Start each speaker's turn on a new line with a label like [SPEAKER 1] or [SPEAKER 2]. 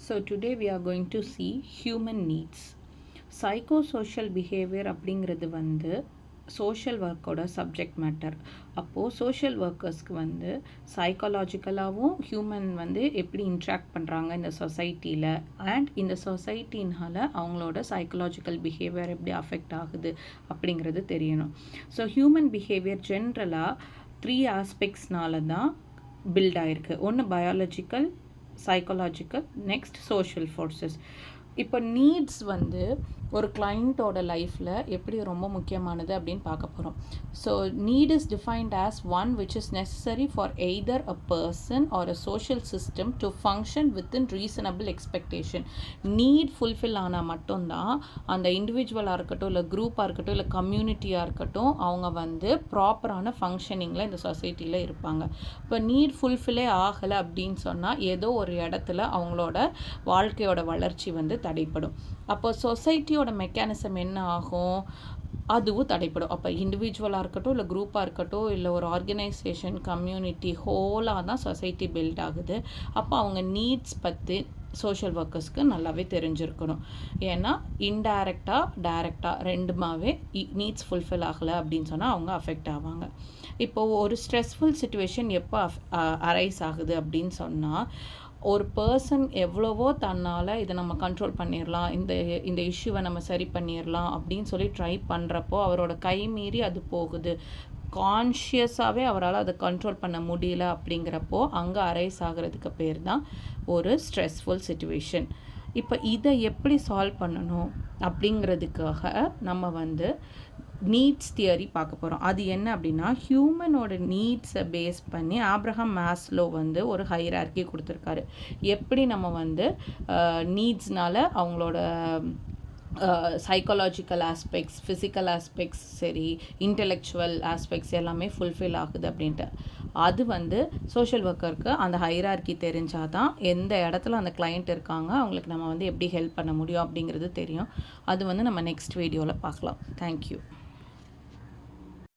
[SPEAKER 1] So today we are going to see human needs. Psychosocial behavior அப்படிங்கிறது வந்து social ஒர்க்கோட subject matter. அப்போது social ஒர்க்கர்ஸ்க்கு வந்து சைக்காலஜிக்கலாகவும் human வந்து எப்படி இன்ட்ராக்ட் பண்ணுறாங்க இந்த சொசைட்டியில், அண்ட் இந்த சொசைட்டினால் அவங்களோட சைக்காலஜிக்கல் பிஹேவியர் எப்படி அஃபெக்ட் ஆகுது அப்படிங்கிறது தெரியணும். ஸோ ஹியூமன் பிஹேவியர் ஜென்ரலாக 3 ஆஸ்பெக்ட்ஸ்னால தான் பில்ட் ஆகிருக்கு. ஒன்று biological, psychological, next social forces. இப்போ நீட்ஸ் வந்து ஒரு கிளைண்ட்டோட லைஃப்பில் எப்படி ரொம்ப முக்கியமானது அப்படின்னு பார்க்க போகிறோம். So need is defined as one which is necessary for either a person or a social system to function within reasonable expectation. Need fulfil ஆனால் மட்டும்தான் அந்த இண்டிவிஜுவலாக இருக்கட்டும், இல்லை குரூப்பாக இருக்கட்டும், இல்லை கம்யூனிட்டியாக இருக்கட்டும், அவங்க வந்து ப்ராப்பரான ஃபங்க்ஷனிங்கில் இந்த சொசைட்டியில் இருப்பாங்க. இப்போ நீட் ஃபுல்ஃபில்லே ஆகலை அப்படின்னு சொன்னால் ஏதோ ஒரு இடத்துல அவங்களோட வாழ்க்கையோட வளர்ச்சி வந்து தடைப்படும். அப்போ சொசைட்டியோட மெக்கானிசம் என்ன ஆகும், அதுவும் தடைப்படும். அப்போ இண்டிவிஜுவலாக இருக்கட்டும், இல்லை குரூப்பாக இருக்கட்டும், இல்லை ஒரு ஆர்கனைசேஷன், கம்யூனிட்டி ஹோலாக தான் சொசைட்டி பில்ட் ஆகுது. அப்போ அவங்க நீட்ஸ் பற்றி சோஷியல் ஒர்க்கர்ஸ்க்கு நல்லாவே தெரிஞ்சிருக்கணும். ஏன்னா இன்டைரக்டாக டைரெக்டாக ரெண்டுமாவே நீட்ஸ் ஃபுல்ஃபில் ஆகலை அப்படின்னு சொன்னால் அவங்க அஃபெக்ட் ஆவாங்க. இப்போது ஒரு ஸ்ட்ரெஸ்ஃபுல் சுச்சுவேஷன் எப்போ அரைஸ் ஆகுது அப்படின்னு சொன்னால், ஒரு பர்சன் எவ்வளவோ தன்னால் இதை நம்ம கண்ட்ரோல் பண்ணிடலாம், இந்த இஷ்யூவை நம்ம சரி பண்ணிடலாம் அப்படின்னு சொல்லி ட்ரை பண்ணுறப்போ அவரோட கை மீறி அது போகுது, கான்ஷியஸாகவே அவரால் அதை கண்ட்ரோல் பண்ண முடியல அப்படிங்கிறப்போ அங்கே அரைஸ் ஆகிறதுக்கு பேர் தான் ஒரு ஸ்ட்ரெஸ்ஃபுல் சுச்சுவேஷன். இப்போ இதை எப்படி சால்வ் பண்ணணும் அப்படிங்கிறதுக்காக நம்ம வந்து நீட்ஸ் தியரி பார்க்க போகிறோம். அது என்ன அப்படின்னா, ஹியூமனோட நீட்ஸை பேஸ் பண்ணி ஆப்ரஹாம் மாஸ்லோ வந்து ஒரு ஹைரார்க்கி கொடுத்துருக்காரு. எப்படி நம்ம வந்து நீட்ஸ்னால அவங்களோட சைக்காலஜிக்கல் ஆஸ்பெக்ட்ஸ், ஃபிசிக்கல் ஆஸ்பெக்ட்ஸ், சரி இன்டெலெக்சுவல் ஆஸ்பெக்ட்ஸ் எல்லாமே ஃபுல்ஃபில் ஆகுது அப்படின்ட்டு. அது வந்து சோஷியல் ஒர்க்கருக்கு அந்த ஹைரார்க்கி தெரிஞ்சால் தான் எந்த இடத்துல அந்த கிளைண்ட் இருக்காங்க அவங்களுக்கு நம்ம வந்து எப்படி ஹெல்ப் பண்ண முடியும் அப்படிங்கிறது தெரியும். அது வந்து நம்ம நெக்ஸ்ட் வீடியோவில் பார்க்கலாம். தேங்க்யூ.